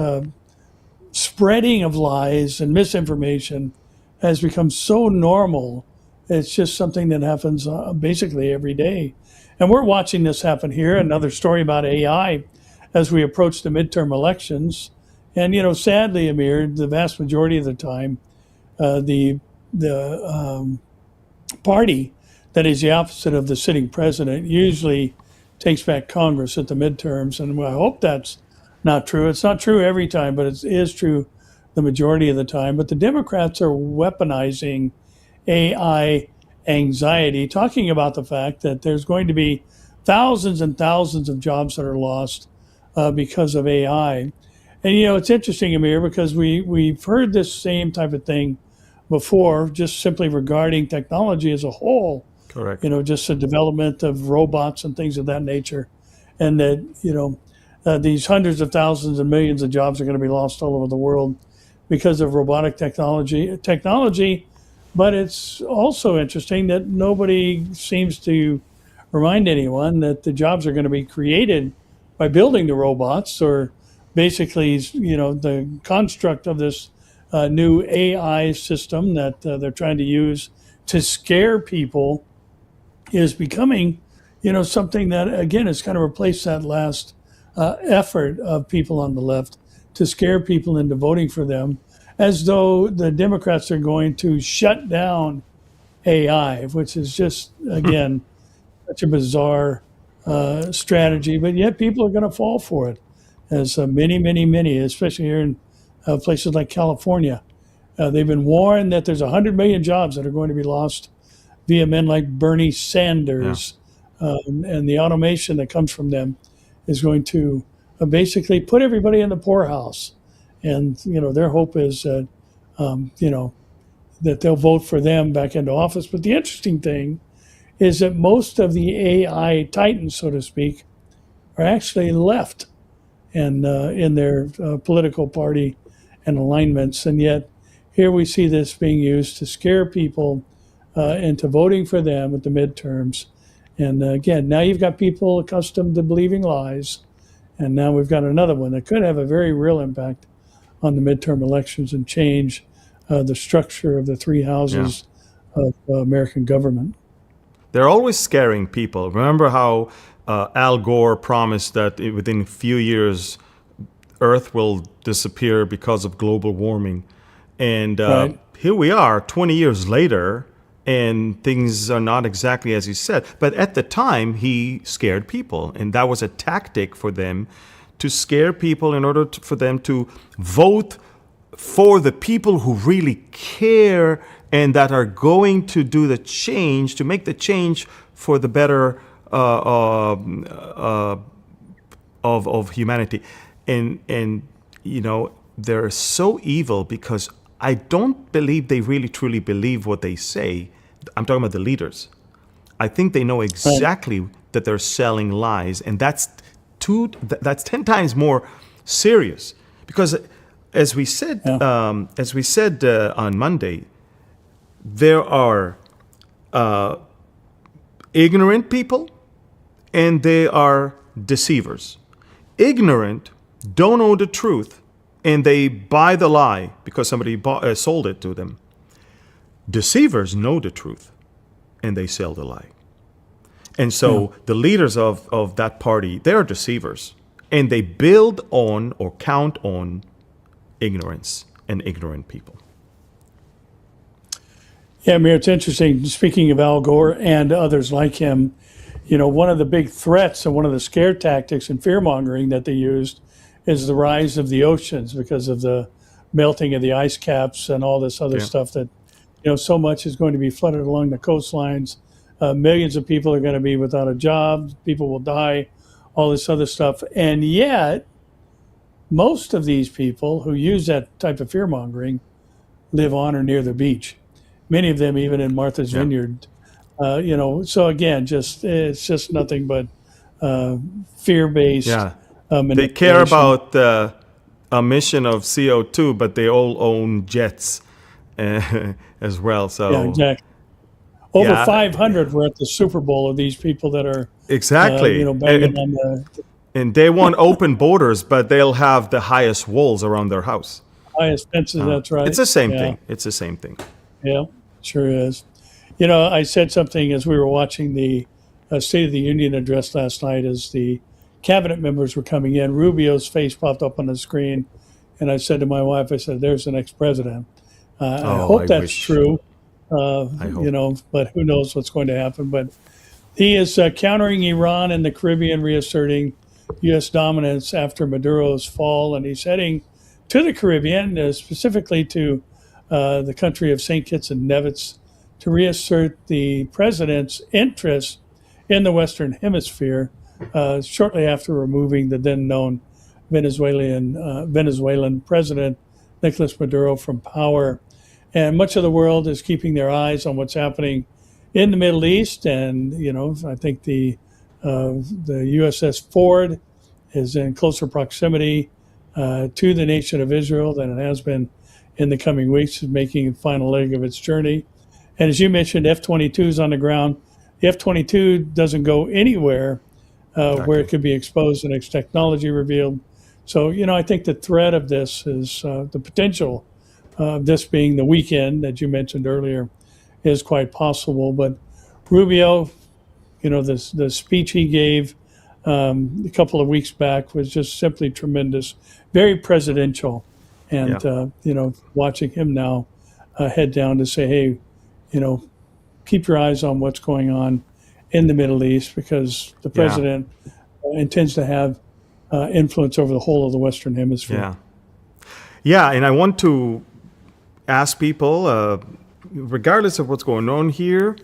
spreading of lies and misinformation has become so normal. It's just something that happens basically every day. And we're watching this happen here. Another story about AI as we approach the midterm elections. And, sadly, Amir, the vast majority of the time, the party that is the opposite of the sitting president usually takes back Congress at the midterms. And I hope that's not true. It's not true every time, but it is true the majority of the time. But the Democrats are weaponizing AI anxiety, talking about the fact that there's going to be thousands and thousands of jobs that are lost because of AI. And, it's interesting, Amir, because we've heard this same type of thing before, just simply regarding technology as a whole. Correct. Just the development of robots and things of that nature. And that, these hundreds of thousands and millions of jobs are going to be lost all over the world because of robotic technology. But it's also interesting that nobody seems to remind anyone that the jobs are going to be created by building the robots, or basically, the construct of this new AI system that they're trying to use to scare people is becoming, something that, again, has kind of replaced that last effort of people on the left to scare people into voting for them, as though the Democrats are going to shut down AI, which is just, again, such a bizarre strategy. But yet people are going to fall for it, as many, especially here in places like California. They've been warned that there's 100 million jobs that are going to be lost via men like Bernie Sanders. And the automation that comes from them is going to basically put everybody in the poorhouse. And, their hope is that, that they'll vote for them back into office. But the interesting thing is that most of the AI titans, so to speak, are actually left and in their political party and alignments. And yet here we see this being used to scare people into voting for them at the midterms. And again, now you've got people accustomed to believing lies. And now we've got another one that could have a very real impact on the midterm elections and change the structure of the three houses of American government. They're always scaring people. Remember how Al Gore promised that within a few years, Earth will disappear because of global warming. And Right. here we are 20 years later, and things are not exactly as he said. But at the time, he scared people. And that was a tactic for them to scare people in order for them to vote for the people who really care and that are going to do the change, to make the change for the better of humanity. And they're so evil because I don't believe they really truly believe what they say. I'm talking about the leaders. I think they know exactly that they're selling lies, and that's 10 times more serious. Because as we said on Monday, there are ignorant people and they are deceivers. Ignorant don't know the truth and they buy the lie because somebody sold it to them. Deceivers know the truth and they sell the lie. And so the leaders of that party, they are deceivers. And they build on or count on ignorance and ignorant people. Yeah, Amir, it's interesting. Speaking of Al Gore and others like him, one of the big threats and one of the scare tactics and fear mongering that they used is the rise of the oceans because of the melting of the ice caps and all this other stuff that, so much is going to be flooded along the coastlines. Millions of people are going to be without a job. People will die, all this other stuff. And yet, most of these people who use that type of fear mongering live on or near the beach. Many of them even in Martha's Vineyard. So again, it's just nothing but fear-based manipulation. They care about the emission of CO2, but they all own jets as well. So yeah, exactly. Over 500 were at the Super Bowl of these people that are banging on the and they want open borders, but they'll have the highest walls around their house. Highest fences, that's right. It's the same thing. It's the same thing. Yeah, sure is. I said something as we were watching the State of the Union address last night as the cabinet members were coming in. Rubio's face popped up on the screen, and I said to my wife, I said, there's the next president. I hope that's true, but who knows what's going to happen. But he is countering Iran and the Caribbean, reasserting U.S. dominance after Maduro's fall, and he's heading to the Caribbean, specifically to the country of St. Kitts and Nevis, to reassert the president's interest in the Western Hemisphere shortly after removing the then known Venezuelan president Nicolas Maduro from power. And much of the world is keeping their eyes on what's happening in the Middle East. And, I think the USS Ford is in closer proximity to the nation of Israel than it has been in the coming weeks, making the final leg of its journey. And as you mentioned, F-22s on the ground. The F-22 doesn't go anywhere where it could be exposed and its technology revealed. So, I think the threat of this is the potential of this being the weekend that you mentioned earlier is quite possible. But Rubio, the speech he gave a couple of weeks back was just simply tremendous, very presidential. And, watching him now head down to say, hey, keep your eyes on what's going on in the Middle East because the president intends to have influence over the whole of the Western Hemisphere. Yeah, and I want to ask people, regardless of what's going on here,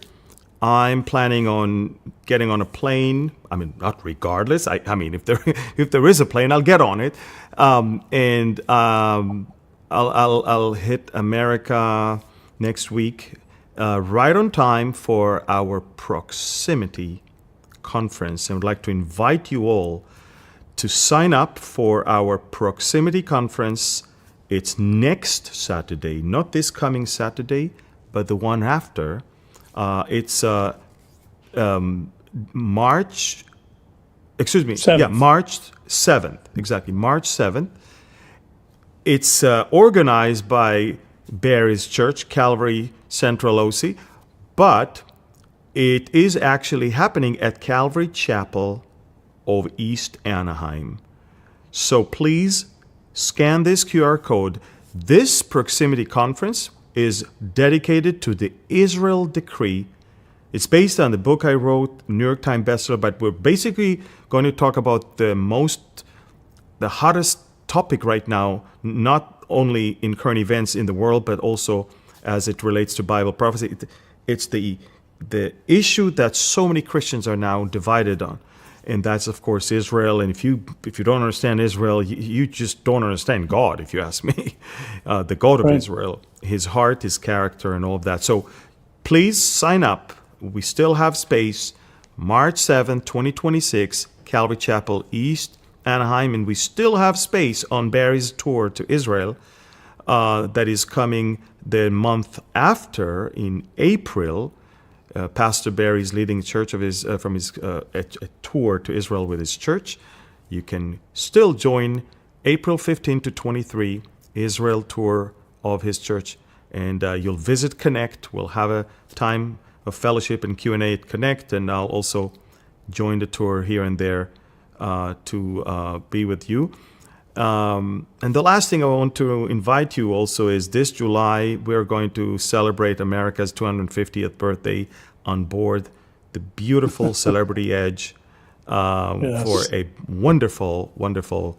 I'm planning on getting on a plane. I mean, not regardless. I mean, if there is a plane, I'll get on it, and I'll hit America next week, right on time for our proximity conference. I would like to invite you all to sign up for our proximity conference. It's next Saturday, not this coming Saturday, but the one after. It's March 7th. Yeah, March 7th. Exactly, March 7th. It's organized by Barry's Church, Calvary Central OC, but it is actually happening at Calvary Chapel of East Anaheim. So please scan this QR code. This proximity conference is dedicated to the Israel Decree. It's based on the book I wrote, New York Times bestseller, but we're basically going to talk about the hottest topic right now, not only in current events in the world, but also as it relates to Bible prophecy. It's the issue that so many Christians are now divided on. And that's, of course, Israel. And if you don't understand Israel, you just don't understand God, if you ask me. The God of Israel, his heart, his character, and all of that. So please sign up. We still have space. March 7th, 2026, Calvary Chapel, East Anaheim. And we still have space on Barry's tour to Israel that is coming the month after in April. Pastor Barry is leading a church of his from his a tour to Israel with his church. You can still join April 15 to 23 Israel tour of his church, and you'll visit Connect. We'll have a time of fellowship and Q&A at Connect, and I'll also join the tour here and there to be with you. And the last thing I want to invite you also is this July, we're going to celebrate America's 250th birthday on board the beautiful Celebrity Edge for a wonderful, wonderful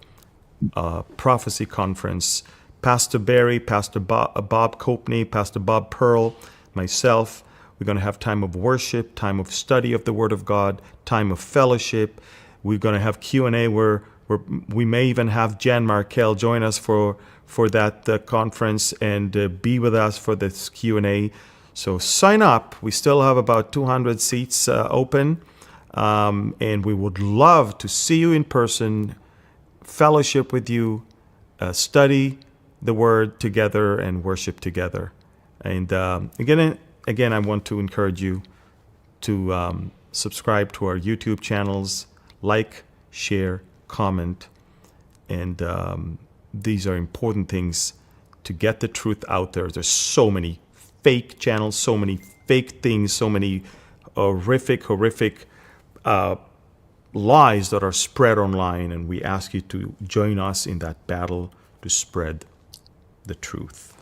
prophecy conference. Pastor Barry, Pastor Bob Copney, Pastor Bob Pearl, myself, we're going to have time of worship, time of study of the Word of God, time of fellowship. We're going to have Q&A where we may even have Jan Markell join us for that conference and be with us for this Q&A. So sign up. We still have about 200 seats open, and we would love to see you in person, fellowship with you, study the Word together, and worship together. And again, I want to encourage you to subscribe to our YouTube channels, like, share, comment, and these are important things to get the truth out there. There's so many fake channels, so many fake things, so many horrific lies that are spread online, and we ask you to join us in that battle to spread the truth.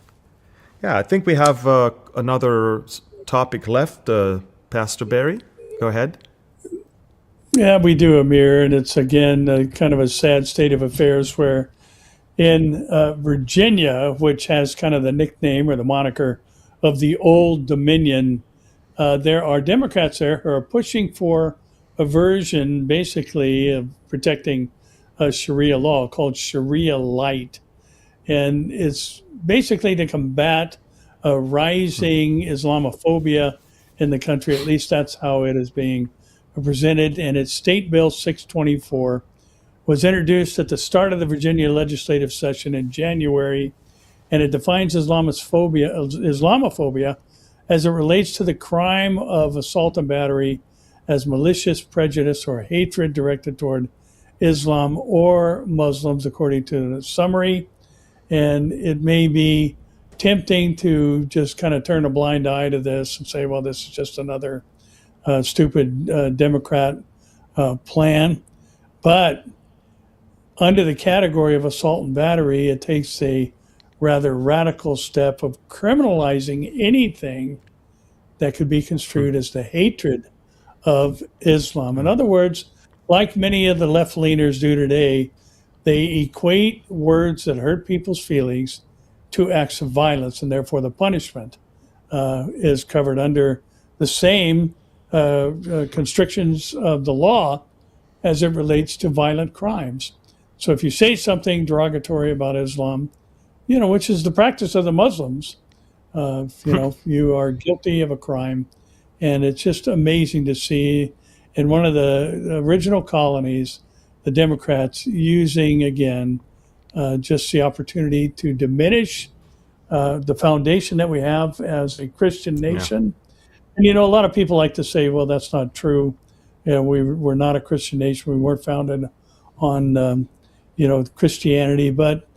Yeah, I think we have another topic left. Pastor Barry, go ahead. Yeah, we do, Amir, and it's again kind of a sad state of affairs where in Virginia, which has kind of the nickname or the moniker of the Old Dominion, there are Democrats there who are pushing for a version basically of protecting Sharia law called Sharia Light. And it's basically to combat rising Islamophobia in the country. At least that's how it is being presented. And it's State Bill 624 was introduced at the start of the Virginia legislative session in January, and it defines Islamophobia as it relates to the crime of assault and battery as malicious prejudice or hatred directed toward Islam or Muslims, according to the summary. And it may be tempting to just kind of turn a blind eye to this and say, well, this is just another stupid Democrat plan. But under the category of assault and battery, it takes a rather radical step of criminalizing anything that could be construed as the hatred of Islam. In other words, like many of the left-leaners do today, they equate words that hurt people's feelings to acts of violence, and therefore the punishment is covered under the same constrictions of the law as it relates to violent crimes. So if you say something derogatory about Islam, which is the practice of the Muslims, you are guilty of a crime. And it's just amazing to see in one of the original colonies, the Democrats using, again, just the opportunity to diminish the foundation that we have as a Christian nation. Yeah. And, a lot of people like to say, well, that's not true. We're not a Christian nation. We weren't founded on, Christianity. But,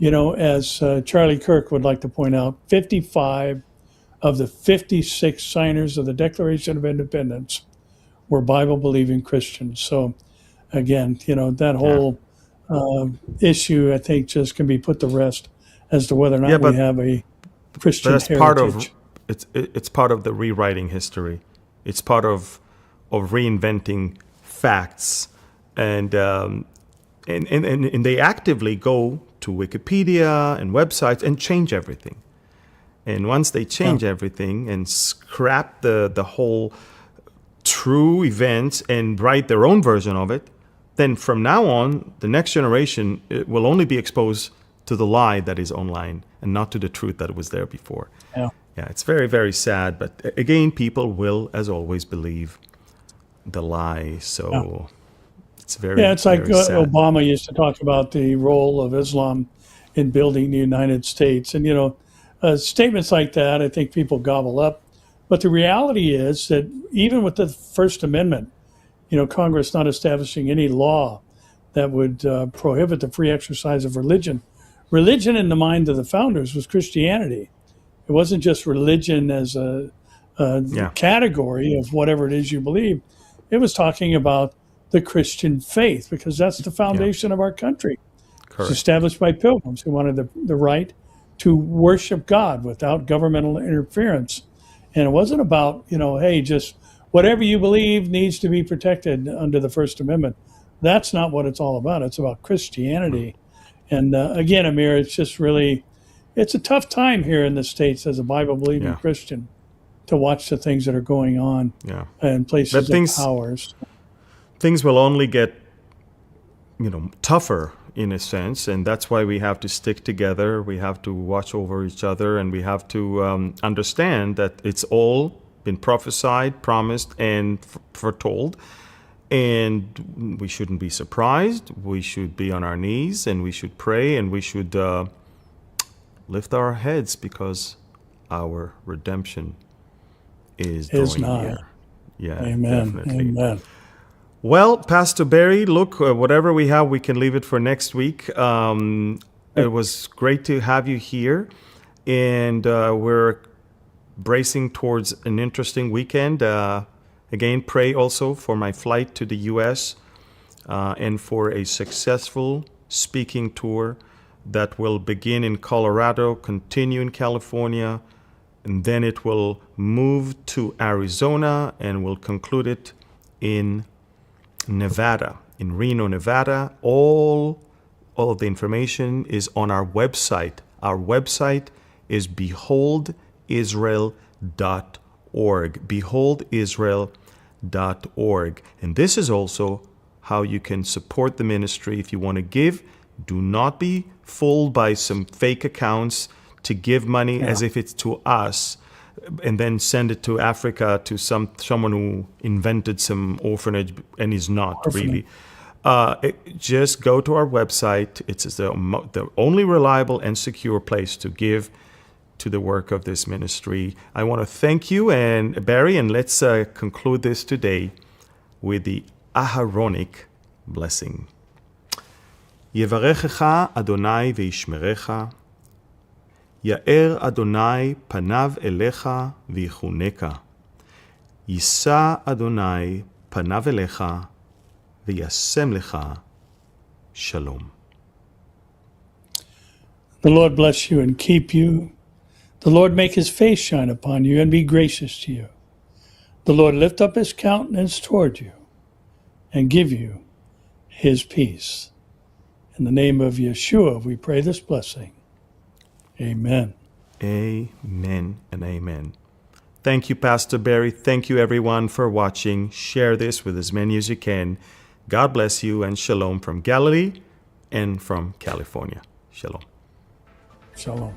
as Charlie Kirk would like to point out, 55 of the 56 signers of the Declaration of Independence were Bible-believing Christians. So, again, that whole issue, I think, just can be put to rest as to whether or not we have a Christian heritage. It's part of the rewriting history. It's part of reinventing facts, and they actively go to Wikipedia and websites and change everything. And once they change everything and scrap the whole true events and write their own version of it, then from now on, the next generation will only be exposed to the lie that is online and not to the truth that was there before. Yeah, it's very, very sad. But again, people will, as always, believe the lie. So it's very, it's like very sad. Obama used to talk about the role of Islam in building the United States. And, statements like that, I think people gobble up. But the reality is that even with the First Amendment, Congress not establishing any law that would prohibit the free exercise of religion. Religion in the mind of the founders was Christianity. It wasn't just religion as a category of whatever it is you believe. It was talking about the Christian faith, because that's the foundation of our country. It was established by pilgrims who wanted the right to worship God without governmental interference. And it wasn't about, hey, just whatever you believe needs to be protected under the First Amendment. That's not what it's all about. It's about Christianity. And again, Amir, it's a tough time here in the States as a Bible-believing Christian to watch the things that are going on in places of powers. Things will only get, tougher in a sense, and that's why we have to stick together. We have to watch over each other, and we have to understand that it's all been prophesied, promised, and foretold. And we shouldn't be surprised. We should be on our knees, and we should pray, and we should lift our heads because our redemption is drawing near. Yeah, Amen. definitely. Amen. Well, Pastor Barry, look, whatever we have, we can leave it for next week. It was great to have you here, and we're bracing towards an interesting weekend. Again, pray also for my flight to the U.S. And for a successful speaking tour that will begin in Colorado, continue in California, and then it will move to Arizona, and we'll conclude it in Nevada, in Reno, Nevada. All of the information is on our website. Our website is beholdisrael.org. Beholdisrael.org. And this is also how you can support the ministry. If you want to give, do not be fooled by some fake accounts to give money as if it's to us and then send it to Africa to someone who invented some orphanage and is not really. Just go to our website. It's the only reliable and secure place to give to the work of this ministry. I want to thank you, and Barry, and let's conclude this today with the Aharonic blessing. Yevarechecha Adonai veishmerecha. Ya'er Adonai panav elecha vichuneka. Yisa Adonai panav elecha v'yasem lecha shalom. The Lord bless you and keep you. The Lord make his face shine upon you and be gracious to you. The Lord lift up his countenance toward you and give you his peace. In the name of Yeshua, we pray this blessing. Amen. Amen and amen. Thank you, Pastor Barry. Thank you, everyone, for watching. Share this with as many as you can. God bless you, and shalom from Galilee and from California. Shalom. Shalom.